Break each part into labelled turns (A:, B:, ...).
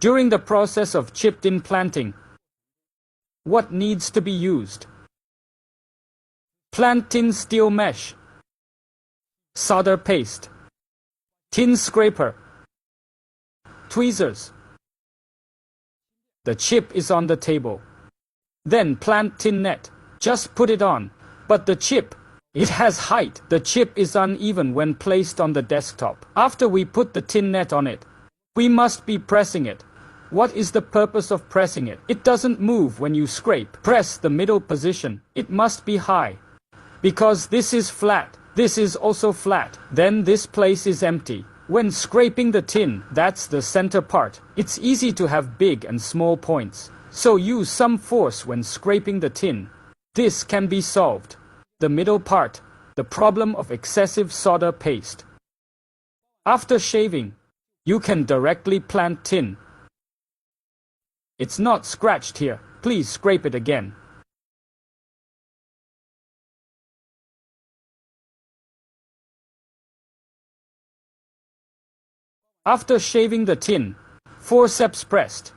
A: During the process of chip-in planting, what needs to be used? Plant tin steel mesh, solder paste, tin scraper, tweezers. The chip is on the table. Then plant tin net. Just put it on. But the chip, it has height. The chip is uneven when placed on the desktop. After we put the tin net on it, we must be pressing it. What is the purpose of pressing it? It doesn't move when you scrape. Press the middle position. It must be high. Because this is flat. This is also flat. Then this place is empty. When scraping the tin, that's the center part. It's easy to have big and small points. So use some force when scraping the tin. This can be solved. The middle part, the problem of excessive solder paste. After shaving, you can directly plant tin. It's not scratched here. Please scrape it again. After shaving the tin, forceps pressed.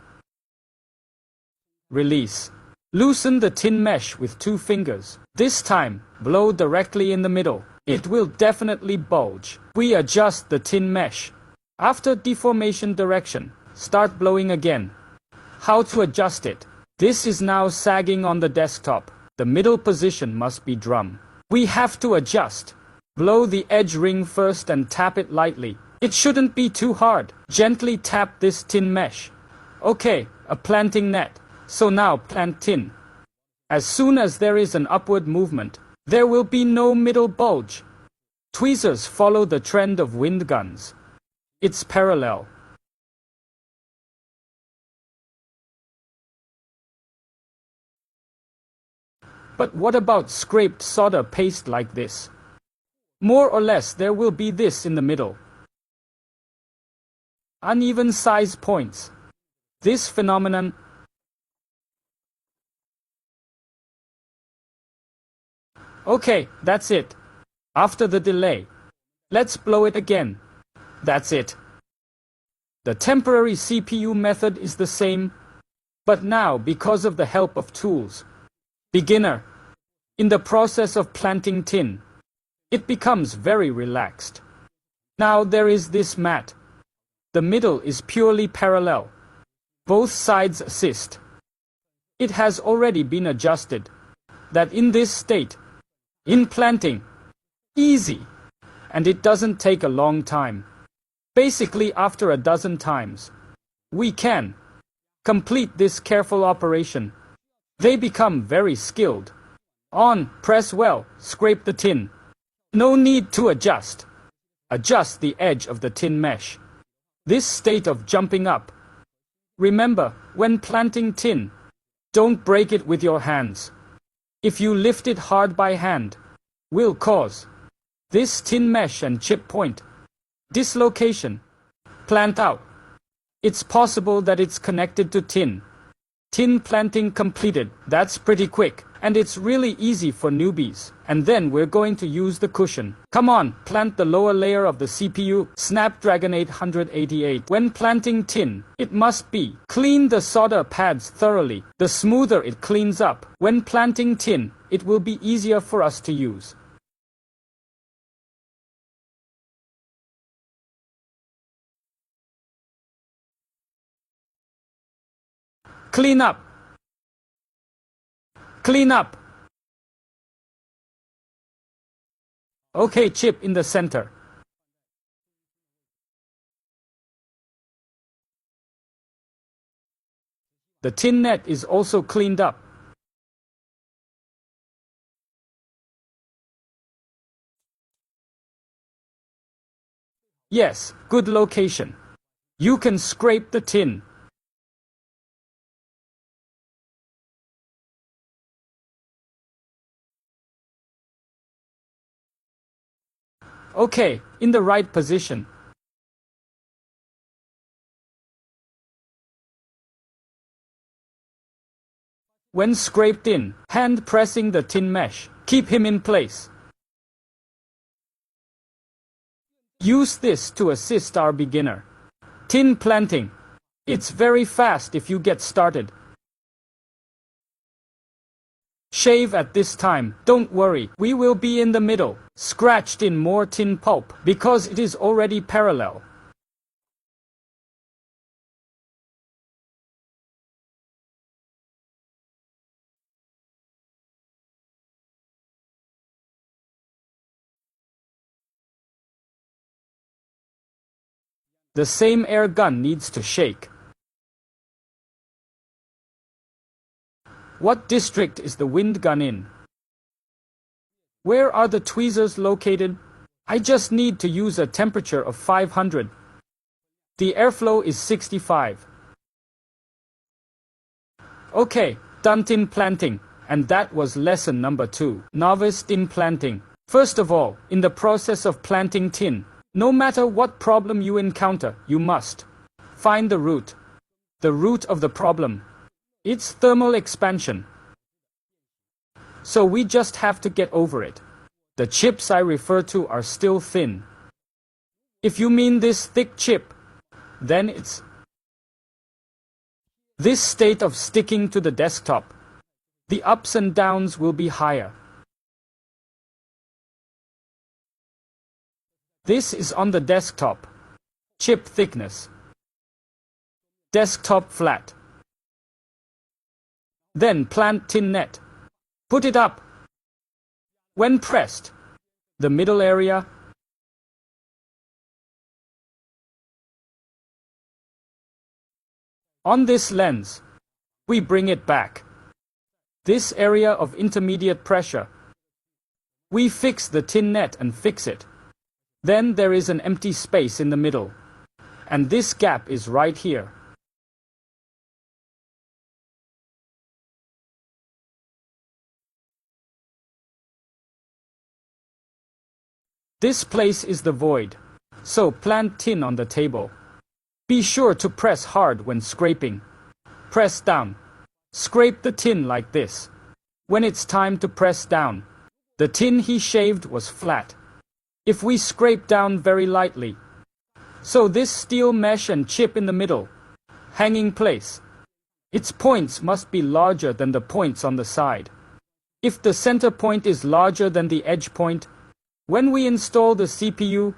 A: Release. Loosen the tin mesh with 2 fingers. This time, blow directly in the middle. It will definitely bulge. We adjust the tin mesh. After deformation direction, start blowing again. How to adjust it? This is now sagging on the desktop. The middle position must be drum. We have to adjust. Blow the edge ring first and tap it lightly. It shouldn't be too hard. Gently tap this tin mesh. Okay, a planting net. So now plant tin. As soon as there is an upward movement, there will be no middle bulge. Tweezers follow the trend of wind guns. It's parallel. But what about scraped solder paste like this? More or less there will be this in the middle. Uneven size points. This phenomenon Okay, that's it. After the delay, let's blow it again. That's it. The temporary CPU method is the same, but now because of the help of tools. Beginner. In the process of planting tin, it becomes very relaxed. Now there is this mat. The middle is purely parallel. Both sides assist. It has already been adjusted. That in this state, in planting, easy, and it doesn't take a long time. Basically after a dozen times, we can complete this careful operation. They become very skilled. On, press well, scrape the tin. No need to adjust. Adjust the edge of the tin mesh. This state of jumping up. Remember, when planting tin, don't break it with your hands. If you lift it hard by hand, will cause this tin mesh and chip point dislocation. Plant out. It's possible that it's connected to tin. Tin planting completed. That's pretty quick. And it's really easy for newbies. And then we're going to use the cushion. Come on, plant the lower layer of the CPU, Snapdragon 888. When planting tin, it must be clean the solder pads thoroughly. The smoother it cleans up. When planting tin, it will be easier for us to use. Clean up. Clean up. Okay, chip in the center. The tin net is also cleaned up. Yes, good location. You can scrape the tin. Okay, in the right position. When scraped in, hand pressing the tin mesh, keep him in place. Use this to assist our beginner. Tin planting. It's very fast if you get started. Shave at this time, don't worry, we will be in the middle, scratched in more tin pulp, because it is already parallel. The same air gun needs to shake. What district is the wind gun in? Where are the tweezers located? I just need to use a temperature of 500. The airflow is 65. Okay, done tin planting, and that was lesson number 2. Novice tin planting. First of all, in the process of planting tin, no matter what problem you encounter, you must find the root. The root of the problem. It's thermal expansion. So we just have to get over it. The chips I refer to are still thin. If you mean this thick chip, then it's this state of sticking to the desktop. The ups and downs will be higher. This is on the desktop. Chip thickness. Desktop flat. Then plant tin net. Put it up. When pressed, the middle area. On this lens, we bring it back. This area of intermediate pressure. We fix the tin net and fix it. Then there is an empty space in the middle. And this gap is right here. This place is the void. So plant tin on the table. Be sure to press hard when scraping. Press down. Scrape the tin like this. When it's time to press down, the tin he shaved was flat. If we scrape down very lightly, so this steel mesh and chip in the middle, hanging place, its points must be larger than the points on the side. If the center point is larger than the edge point, when we install the CPU,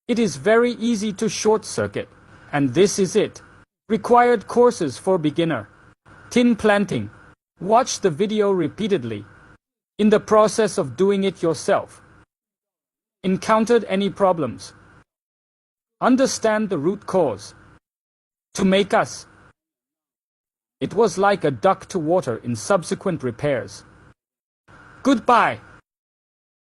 A: it is very easy to short circuit. And this is it. Required courses for beginner. Tin planting. Watch the video repeatedly. In the process of doing it yourself. Encountered any problems? Understand the root cause. To make us. It was like a duck to water in subsequent repairs. Goodbye.